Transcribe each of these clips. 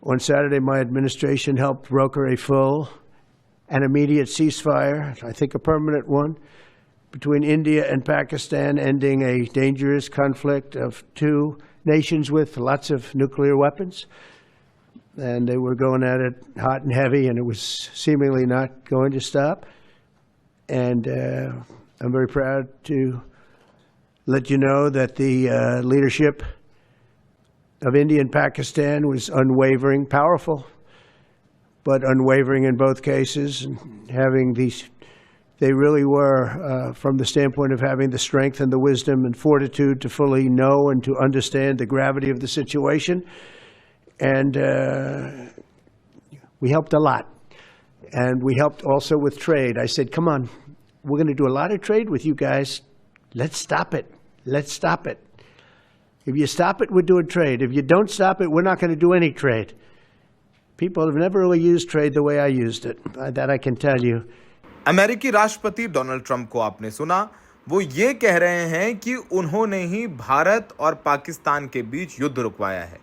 On Saturday, my administration helped broker a full and immediate ceasefire, I think a permanent one, between India and Pakistan, ending a dangerous conflict of two nations with lots of nuclear weapons. And they were going at it hot and heavy, and it was seemingly not going to stop. And I'm very proud to let you know that the leadership of India and Pakistan was unwavering, powerful, but unwavering in both cases, and having these, they really were, from the standpoint of having the strength and the wisdom and fortitude to fully know and to understand the gravity of the situation. And we helped a lot. And we helped also with trade. I said, come on, we're going to do a lot of trade with you guys. Let's stop it. Let's stop it. If you stop it, we're doing trade. If you don't stop it, we're not going to do any trade. People have never really used trade the way I used it. That I can tell you. अमेरिकी राष्ट्रपति Donald Trump को आपने सुना, वो ये कह रहे हैं कि उन्होंने ही भारत और पाकिस्तान के बीच युद्ध रुकवाया है।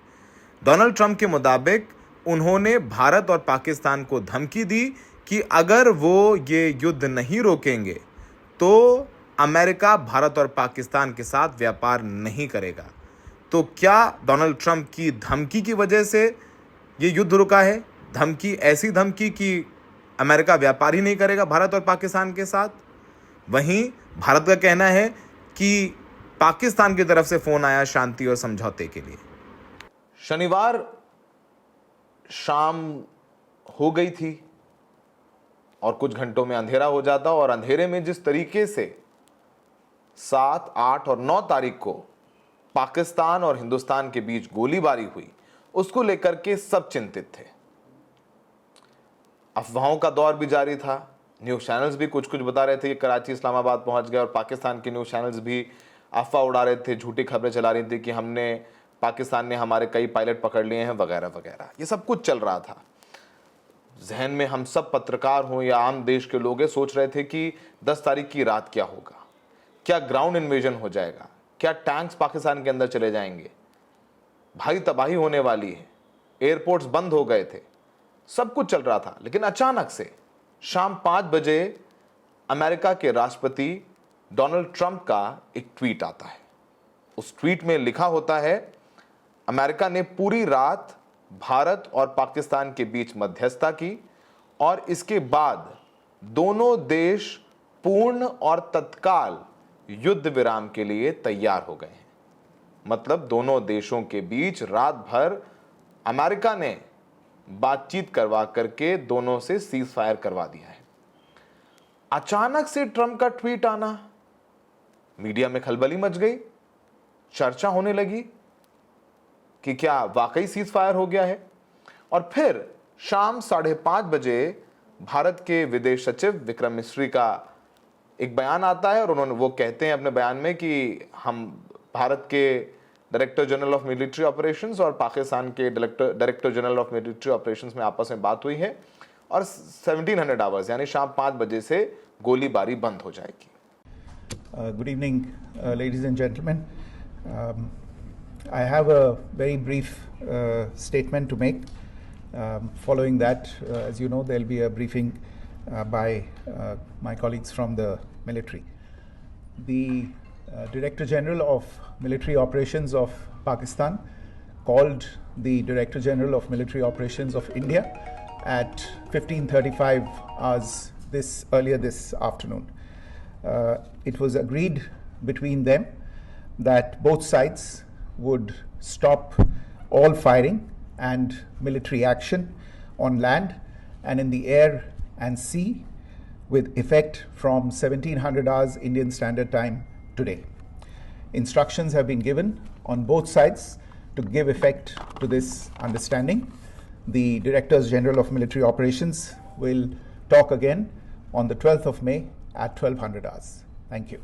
डोनाल्ड ट्रंप के मुताबिक उन्होंने भारत और पाकिस्तान को धमकी दी कि अगर वो ये युद्ध नहीं रोकेंगे तो अमेरिका भारत और पाकिस्तान के साथ व्यापार नहीं करेगा। तो क्या डोनाल्ड ट्रंप की धमकी की वजह से ये युद्ध रुका है? धमकी, ऐसी धमकी कि अमेरिका व्यापार ही नहीं करेगा भारत और पाकिस्तान के साथ? वहीं भारत का कहना है कि पाकिस्तान की तरफ से फोन आया शांति और समझौते के लिए। शनिवार शाम हो गई थी और कुछ घंटों में अंधेरा हो जाता, और अंधेरे में जिस तरीके से 7, 8 और 9 तारीख को पाकिस्तान और हिंदुस्तान के बीच गोलीबारी हुई, उसको लेकर के सब चिंतित थे। अफवाहों का दौर भी जारी था। न्यूज़ चैनल्स भी कुछ कुछ बता रहे थे कि कराची इस्लामाबाद पहुंच गए, और पाकिस्तान के न्यूज़ चैनल्स भी अफवाह उड़ा रहे थे, झूठी खबरें चला रही थी कि पाकिस्तान ने हमारे कई पायलट पकड़ लिए हैं वगैरह वगैरह। ये सब कुछ चल रहा था। जहन में हम सब पत्रकार हों या आम देश के लोग सोच रहे थे कि 10 तारीख की रात क्या होगा, क्या ग्राउंड इन्वेजन हो जाएगा, क्या टैंक्स पाकिस्तान के अंदर चले जाएंगे, भारी तबाही होने वाली है, एयरपोर्ट्स बंद हो गए थे, सब कुछ चल रहा था। लेकिन अचानक से शाम 5 बजे अमेरिका के राष्ट्रपति डोनाल्ड ट्रंप का एक ट्वीट आता है। उस ट्वीट में लिखा होता है, अमेरिका ने पूरी रात भारत और पाकिस्तान के बीच मध्यस्थता की और इसके बाद दोनों देश पूर्ण और तत्काल युद्ध विराम के लिए तैयार हो गए हैं। मतलब दोनों देशों के बीच रात भर अमेरिका ने बातचीत करवा करके दोनों से सीज फायर करवा दिया है। अचानक से ट्रंप का ट्वीट आना, मीडिया में खलबली मच गई, चर्चा होने लगी कि क्या वाकई सीज फायर हो गया है। और फिर शाम 5:30 बजे भारत के विदेश सचिव विक्रम मिस्री का एक बयान आता है, और उन्होंने वो कहते हैं अपने बयान में कि हम भारत के director general of military operations और पाकिस्तान के director general of military operations में आपस में बात हुई है और 1700 आवर्स यानी शाम 5 बजे से गोलीबारी बंद हो जाएगी। Good evening, ladies and gentlemen. I have a very brief statement to make. Following that, as you know, there will be a briefing by my colleagues from the military. The Director General of Military Operations of Pakistan called the Director General of Military Operations of India at 15:35 hours earlier this afternoon. It was agreed between them that both sides would stop all firing and military action on land and in the air and sea with effect from 1700 hours Indian Standard Time today. Instructions have been given on both sides to give effect to this understanding. The Directors General of Military Operations will talk again on the 12th of May at 1200 hours. Thank you.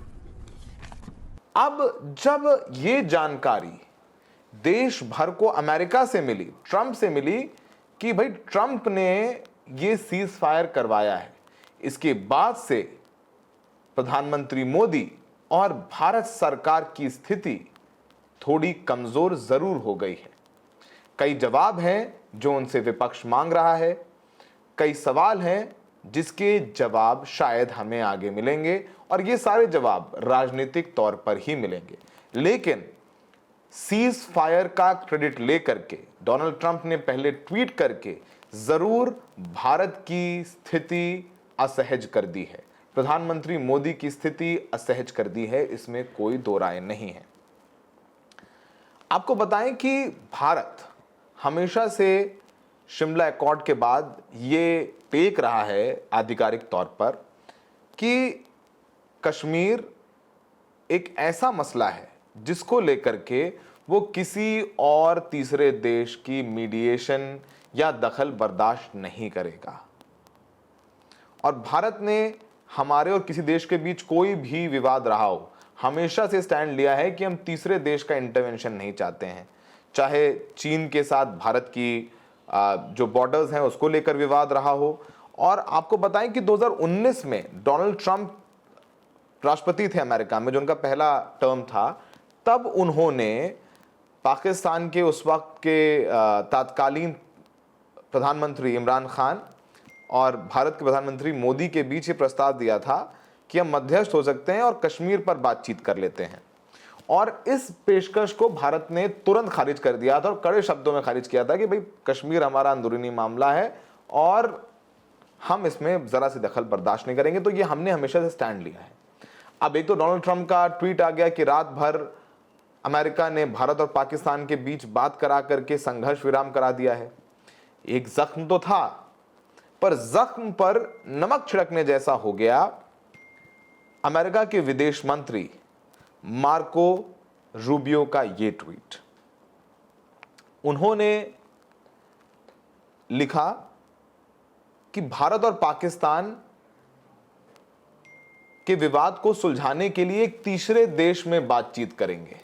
अब जब ये जानकारी देश भर को America से मिली, Trump से मिली कि भाई ट्रंप ने ये सीज फायर करवाया है, इसके बाद से प्रधानमंत्री मोदी और भारत सरकार की स्थिति थोड़ी कमजोर जरूर हो गई है। कई जवाब हैं जो उनसे विपक्ष मांग रहा है। कई सवाल हैं जिसके जवाब शायद हमें आगे मिलेंगे और ये सारे जवाब राजनीतिक तौर पर ही मिलेंगे। लेकिन सीज फायर का क्रेडिट लेकर के डोनाल्ड ट्रंप ने पहले ट्वीट करके जरूर भारत की स्थिति असहज कर दी है, प्रधानमंत्री मोदी की स्थिति असहज कर दी है, इसमें कोई दो राय नहीं है। आपको बताएं कि भारत हमेशा से शिमला एकॉर्ड के बाद ये टेक रहा है आधिकारिक तौर पर कि कश्मीर एक ऐसा मसला है जिसको लेकर के वो किसी और तीसरे देश की मीडिएशन या दखल बर्दाश्त नहीं करेगा। और भारत ने हमारे और किसी देश के बीच कोई भी विवाद रहा हो, हमेशा से स्टैंड लिया है कि हम तीसरे देश का इंटरवेंशन नहीं चाहते हैं। चाहे चीन के साथ भारत की जो बॉर्डर्स हैं उसको लेकर विवाद रहा हो। और आपको बताएं कि 2019 में डोनाल्ड ट्रंप राष्ट्रपति थे अमेरिका में, जो उनका पहला टर्म था, तब उन्होंने पाकिस्तान के उस वक्त के तत्कालीन प्रधानमंत्री इमरान खान और भारत के प्रधानमंत्री मोदी के बीच ये प्रस्ताव दिया था कि हम मध्यस्थ हो सकते हैं और कश्मीर पर बातचीत कर लेते हैं। और इस पेशकश को भारत ने तुरंत खारिज कर दिया था और कड़े शब्दों में खारिज किया था कि भाई कश्मीर हमारा अंदरूनी मामला है और हम इसमें जरा सी दखल बर्दाश्त नहीं करेंगे। तो ये हमने हमेशा से स्टैंड लिया है। अब एक तो डोनाल्ड ट्रंप का ट्वीट आ गया कि रात भर अमेरिका ने भारत और पाकिस्तान के बीच बात करा करके संघर्ष विराम करा दिया है। एक जख्म तो था, पर जख्म पर नमक छिड़कने जैसा हो गया अमेरिका के विदेश मंत्री मार्को रूबियो का ये ट्वीट। उन्होंने लिखा कि भारत और पाकिस्तान के विवाद को सुलझाने के लिए एक तीसरे देश में बातचीत करेंगे।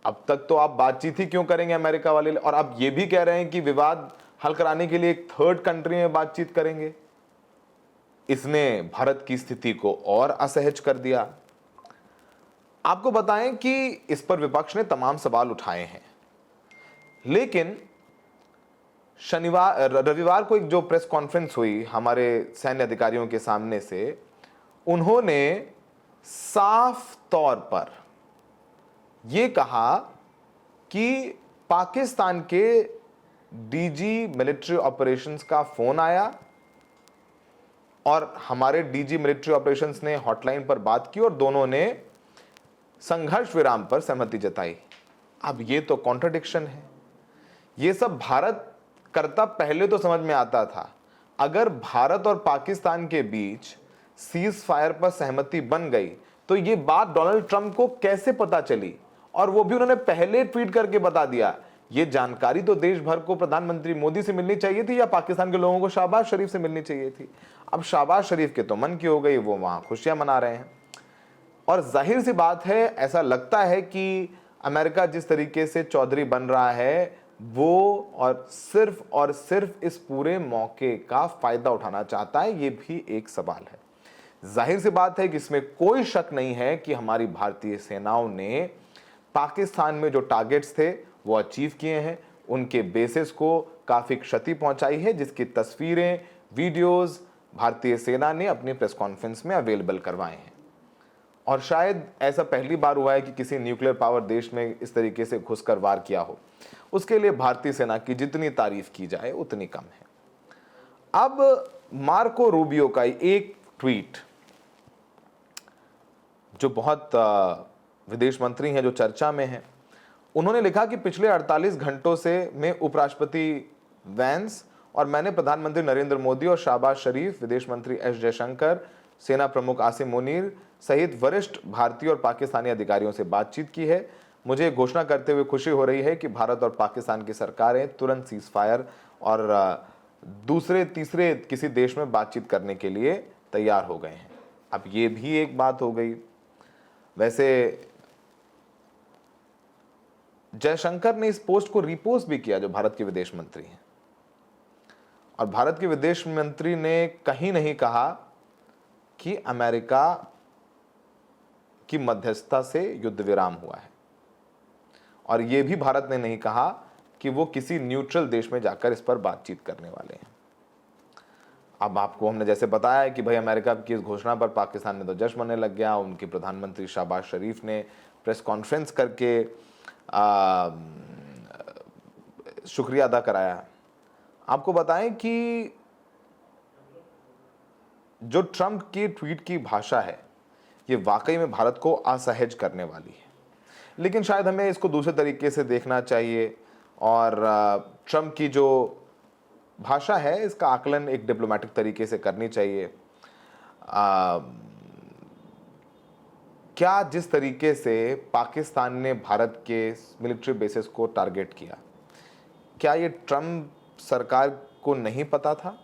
अब तक तो आप बातचीत ही क्यों करेंगे अमेरिका वाले, और अब ये भी कह रहे हैं कि विवाद हल कराने के लिए एक थर्ड कंट्री में बातचीत करेंगे। इसने भारत की स्थिति को और असहज कर दिया। आपको बताएं कि इस पर विपक्ष ने तमाम सवाल उठाए हैं, लेकिन रविवार को एक जो प्रेस कॉन्फ्रेंस हुई हमारे सैन्य अधिकारियों के सामने से, उन्होंने साफ तौर पर यह कहा कि पाकिस्तान के डीजी मिलिट्री ऑपरेशंस का फोन आया और हमारे डीजी मिलिट्री ऑपरेशंस ने हॉटलाइन पर बात की और दोनों ने संघर्ष विराम पर सहमति जताई। अब ये तो कॉन्ट्रडिक्शन है। ये सब भारत करता पहले तो समझ में आता था। अगर भारत और पाकिस्तान के बीच सीज फायर पर सहमति बन गई तो ये बात डोनाल्ड ट्रंप को कैसे पता चली, और वो भी उन्होंने पहले ट्वीट करके बता दिया। ये जानकारी तो देश भर को प्रधानमंत्री मोदी से मिलनी चाहिए थी या पाकिस्तान के लोगों को शहबाज शरीफ से मिलनी चाहिए थी। अब शहबाज शरीफ के तो मन की हो गई, वो वहां खुशियां मना रहे हैं। और जाहिर सी बात है, ऐसा लगता है कि अमेरिका जिस तरीके से चौधरी बन रहा है वो और सिर्फ इस पूरे मौके का फायदा उठाना चाहता है। ये भी एक सवाल है। जाहिर सी बात है कि इसमें कोई शक नहीं है कि हमारी भारतीय सेनाओं ने पाकिस्तान में जो टारगेट्स थे वो अचीव किए हैं, उनके बेसिस को काफ़ी क्षति पहुंचाई है, जिसकी तस्वीरें, वीडियोस भारतीय सेना ने अपनी प्रेस कॉन्फ्रेंस में अवेलेबल करवाए हैं। और शायद ऐसा पहली बार हुआ है कि किसी न्यूक्लियर पावर देश में इस तरीके से घुसकर वार किया हो। उसके लिए भारतीय सेना की जितनी तारीफ की जाए उतनी कम है। अब मार्को रूबियो का एक ट्वीट, जो बहुत विदेश मंत्री हैं, जो चर्चा में हैं, उन्होंने लिखा कि पिछले 48 घंटों से में उपराष्ट्रपति वैंस और मैंने प्रधानमंत्री नरेंद्र मोदी और शहबाज शरीफ, विदेश मंत्री एस जयशंकर, सेना प्रमुख आसिम मुनीर सहित वरिष्ठ भारतीय और पाकिस्तानी अधिकारियों से बातचीत की है। मुझे घोषणा करते हुए खुशी हो रही है कि भारत और पाकिस्तान की सरकारें तुरंत सीज फायर और दूसरे तीसरे किसी देश में बातचीत करने के लिए तैयार हो गए हैं। अब ये भी एक बात हो गई। वैसे जयशंकर ने इस पोस्ट को रीपोस्ट भी किया, जो भारत के विदेश मंत्री हैं, और भारत के विदेश मंत्री ने कहीं नहीं कहा कि अमेरिका की मध्यस्थता से युद्ध विराम हुआ है, और यह भी भारत ने नहीं कहा कि वो किसी न्यूट्रल देश में जाकर इस पर बातचीत करने वाले हैं। अब आपको हमने जैसे बताया है कि भाई अमेरिका की इस घोषणा पर पाकिस्तान में तो जश्न मनाने लग गया। उनके प्रधानमंत्री शहबाज शरीफ ने प्रेस कॉन्फ्रेंस करके शुक्रिया अदा कराया। आपको बताएं कि जो ट्रंप की ट्वीट की भाषा है ये वाकई में भारत को असहज करने वाली है, लेकिन शायद हमें इसको दूसरे तरीके से देखना चाहिए और ट्रंप की जो भाषा है इसका आकलन एक डिप्लोमेटिक तरीके से करनी चाहिए। क्या जिस तरीके से पाकिस्तान ने भारत के मिलिट्री बेसिस को टारगेट किया, क्या ये ट्रंप सरकार को नहीं पता था?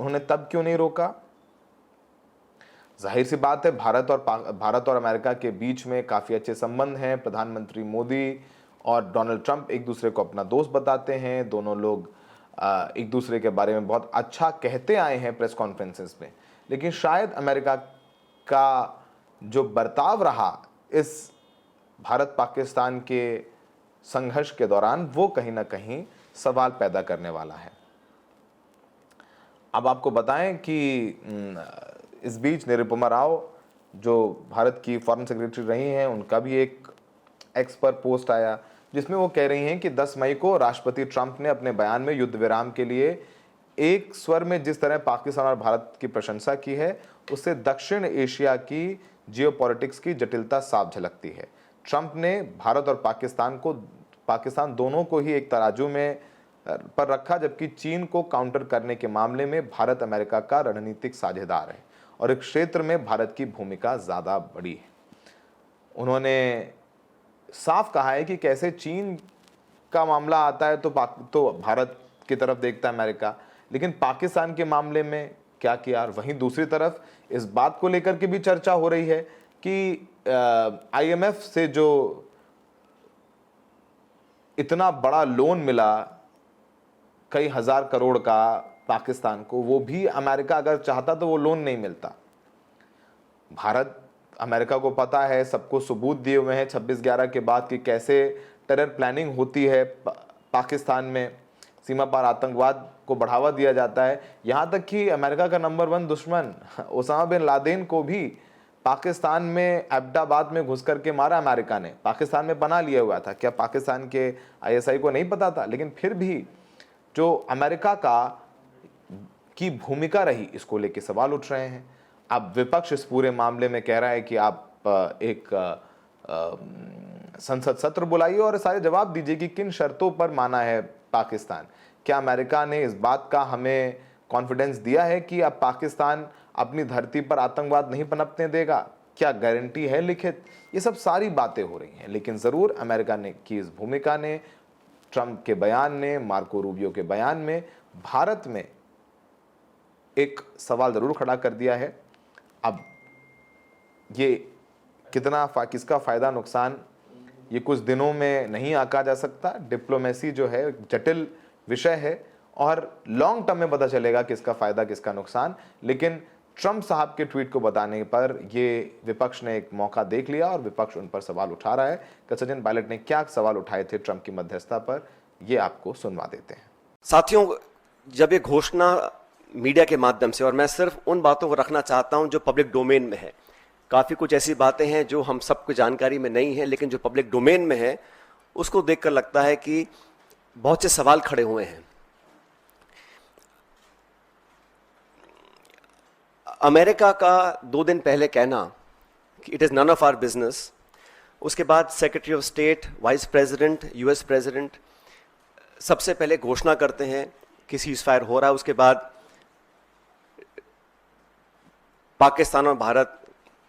उन्होंने तब क्यों नहीं रोका? जाहिर सी बात है भारत और अमेरिका के बीच में काफ़ी अच्छे संबंध हैं। प्रधानमंत्री मोदी और डोनाल्ड ट्रंप एक दूसरे को अपना दोस्त बताते हैं। दोनों लोग एक दूसरे के बारे में बहुत अच्छा कहते आए हैं प्रेस कॉन्फ्रेंसेस में, लेकिन शायद अमेरिका का जो बर्ताव रहा इस भारत पाकिस्तान के संघर्ष के दौरान वो कहीं ना कहीं सवाल पैदा करने वाला है। अब आपको बताएं कि इस बीच निरुपमा राव जो भारत की फॉरेन सेक्रेटरी रही हैं, उनका भी एक एक्स पर पोस्ट आया जिसमें वो कह रही हैं कि 10 मई को राष्ट्रपति ट्रंप ने अपने बयान में युद्ध विराम के लिए एक स्वर में जिस तरह पाकिस्तान और भारत की प्रशंसा की है उससे दक्षिण एशिया की जियोपॉलिटिक्स की जटिलता साफ झलकती है। ट्रंप ने भारत और पाकिस्तान दोनों को ही एक तराजू में पर रखा, जबकि चीन को काउंटर करने के मामले में भारत अमेरिका का रणनीतिक साझेदार है और इस क्षेत्र में भारत की भूमिका ज़्यादा बड़ी है। उन्होंने साफ कहा है कि कैसे चीन का मामला आता है तो भारत की तरफ देखता है अमेरिका, लेकिन पाकिस्तान के मामले में क्या किया। वहीं दूसरी तरफ इस बात को लेकर के भी चर्चा हो रही है कि IMF से जो इतना बड़ा लोन मिला कई हजार करोड़ का पाकिस्तान को, वो भी अमेरिका अगर चाहता तो वो लोन नहीं मिलता। भारत अमेरिका को पता है, सबको सबूत दिए हुए हैं 26/11 के बाद कि कैसे टेरर प्लानिंग होती है पाकिस्तान में, सीमा पार आतंकवाद को बढ़ावा दिया जाता है। यहाँ तक कि अमेरिका का नंबर 1 दुश्मन ओसामा बिन लादेन को भी पाकिस्तान में एबटाबाद में घुस करके मारा अमेरिका ने, पाकिस्तान में पनाह लिया हुआ था। क्या पाकिस्तान के ISI को नहीं पता था? लेकिन फिर भी जो अमेरिका की भूमिका रही इसको लेके सवाल उठ रहे हैं। अब विपक्ष इस पूरे मामले में कह रहा है कि आप एक संसद सत्र बुलाइए और सारे जवाब दीजिए कि किन शर्तों पर माना है पाकिस्तान। क्या अमेरिका ने इस बात का हमें कॉन्फिडेंस दिया है कि अब पाकिस्तान अपनी धरती पर आतंकवाद नहीं पनपने देगा? क्या गारंटी है लिखित? ये सब सारी बातें हो रही हैं, लेकिन ज़रूर अमेरिका ने की इस भूमिका ने, ट्रंप के बयान ने, मार्को रूबियो के बयान में भारत में एक सवाल ज़रूर खड़ा कर दिया है। अब ये किसका फ़ायदा नुकसान ये कुछ दिनों में नहीं आंका जा सकता। डिप्लोमेसी जो है जटिल विषय है और लॉन्ग टर्म में पता चलेगा किसका फ़ायदा किसका नुकसान। लेकिन ट्रंप साहब के ट्वीट को बताने पर ये विपक्ष ने एक मौका देख लिया और विपक्ष उन पर सवाल उठा रहा है। सचिन पायलट ने क्या सवाल उठाए थे ट्रंप की मध्यस्थता पर, ये आपको सुनवा देते हैं। साथियों, जब ये घोषणा मीडिया के माध्यम से, और मैं सिर्फ उन बातों को रखना चाहता हूं जो पब्लिक डोमेन में है, काफ़ी कुछ ऐसी बातें हैं जो हम सबको जानकारी में नहीं है, लेकिन जो पब्लिक डोमेन में है उसको देखकर लगता है कि बहुत से सवाल खड़े हुए हैं। अमेरिका का 2 दिन पहले कहना कि it is none of our business, उसके बाद secretary of state, vice president, US president सबसे पहले घोषणा करते हैं कि सीज़फायर हो रहा है, उसके बाद पाकिस्तान और भारत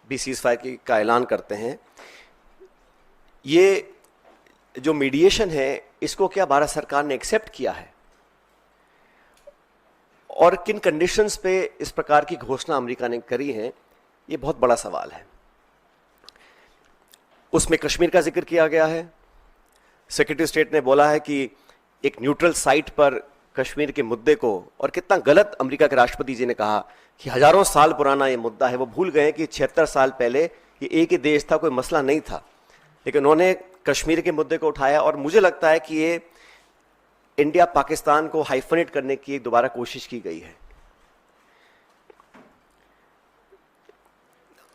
भी सीज़फायर का ऐलान करते हैं। ये जो मीडिएशन है इसको क्या भारत सरकार ने एक्सेप्ट किया है और किन कंडीशंस पे इस प्रकार की घोषणा अमेरिका ने करी है, ये बहुत बड़ा सवाल है। उसमें कश्मीर का जिक्र किया गया है। सेक्रेटरी स्टेट ने बोला है कि एक न्यूट्रल साइट पर कश्मीर के मुद्दे को, और कितना गलत अमेरिका के राष्ट्रपति जी ने कहा कि हजारों साल पुराना ये मुद्दा है। वो भूल गए कि 76 साल पहले ये एक ही देश था, कोई मसला नहीं था, लेकिन उन्होंने कश्मीर के मुद्दे को उठाया, और मुझे लगता है कि ये इंडिया पाकिस्तान को हाइफनेट करने की एक दोबारा कोशिश की गई है।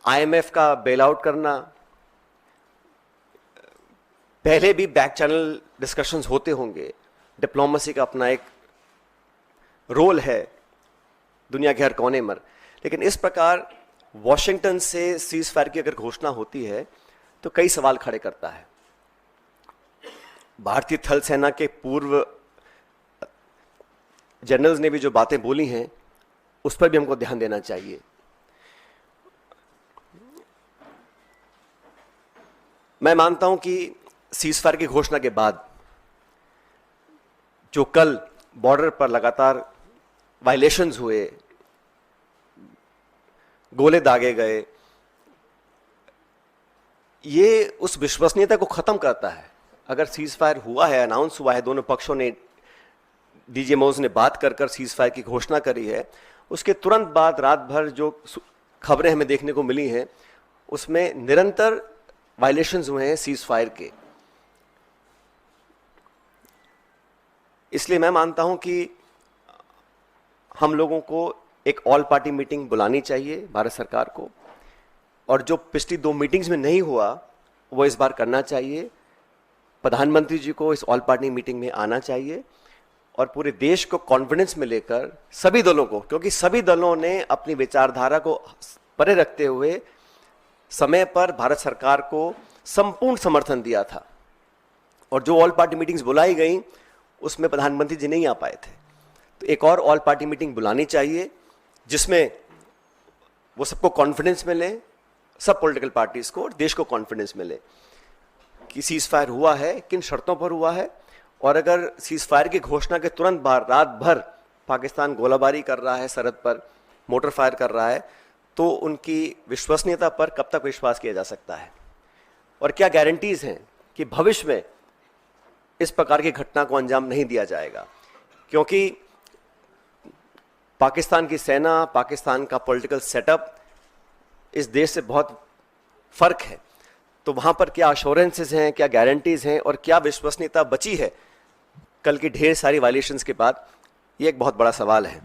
आईएमएफ का बेल आउट करना, पहले भी बैक चैनल डिस्कशंस होते होंगे, डिप्लोमेसी का अपना एक रोल है दुनिया के हर कोने में, लेकिन इस प्रकार वॉशिंगटन से सीज फायर की अगर घोषणा होती है तो कई सवाल खड़े करता है। भारतीय थल सेना के पूर्व जनरल्स ने भी जो बातें बोली हैं उस पर भी हमको ध्यान देना चाहिए। मैं मानता हूं कि सीज फायर की घोषणा के बाद जो कल बॉर्डर पर लगातार वायलेशंस हुए, गोले दागे गए, ये उस विश्वसनीयता को खत्म करता है। अगर सीज फायर हुआ है, अनाउंस हुआ है, दोनों पक्षों ने, डीजीएमओज ने बात कर सीज फायर की घोषणा करी है, उसके तुरंत बाद रात भर जो खबरें हमें देखने को मिली हैं उसमें निरंतर वायलेशंस हुए हैं सीज फायर के। इसलिए मैं मानता हूं कि हम लोगों को एक ऑल पार्टी मीटिंग बुलानी चाहिए भारत सरकार को, और जो पिछली 2 मीटिंग्स में नहीं हुआ वो इस बार करना चाहिए। प्रधानमंत्री जी को इस ऑल पार्टी मीटिंग में आना चाहिए और पूरे देश को कॉन्फिडेंस में लेकर सभी दलों को, क्योंकि सभी दलों ने अपनी विचारधारा को परे रखते हुए समय पर भारत सरकार को संपूर्ण समर्थन दिया था, और जो ऑल पार्टी मीटिंग्स बुलाई गई उसमें प्रधानमंत्री जी नहीं आ पाए थे। तो एक और ऑल पार्टी मीटिंग बुलानी चाहिए जिसमें वो सबको कॉन्फिडेंस मिले, सब पॉलिटिकल पार्टीज को और देश को कॉन्फिडेंस मिले कि सीज फायर हुआ है, किन शर्तों पर हुआ है, और अगर सीज फायर की घोषणा के तुरंत बाद रात भर पाकिस्तान गोलाबारी कर रहा है, सरहद पर मोटर फायर कर रहा है, तो उनकी विश्वसनीयता पर कब तक विश्वास किया जा सकता है, और क्या गारंटीज हैं कि भविष्य में इस प्रकार की घटना को अंजाम नहीं दिया जाएगा। क्योंकि पाकिस्तान की सेना, पाकिस्तान का पॉलिटिकल सेटअप इस देश से बहुत फर्क है, तो वहां पर क्या अश्योरेंसेस हैं, क्या गारंटीज हैं, और क्या विश्वसनीयता बची है कल की ढेर सारी वायलेशंस के बाद, ये एक बहुत बड़ा सवाल है।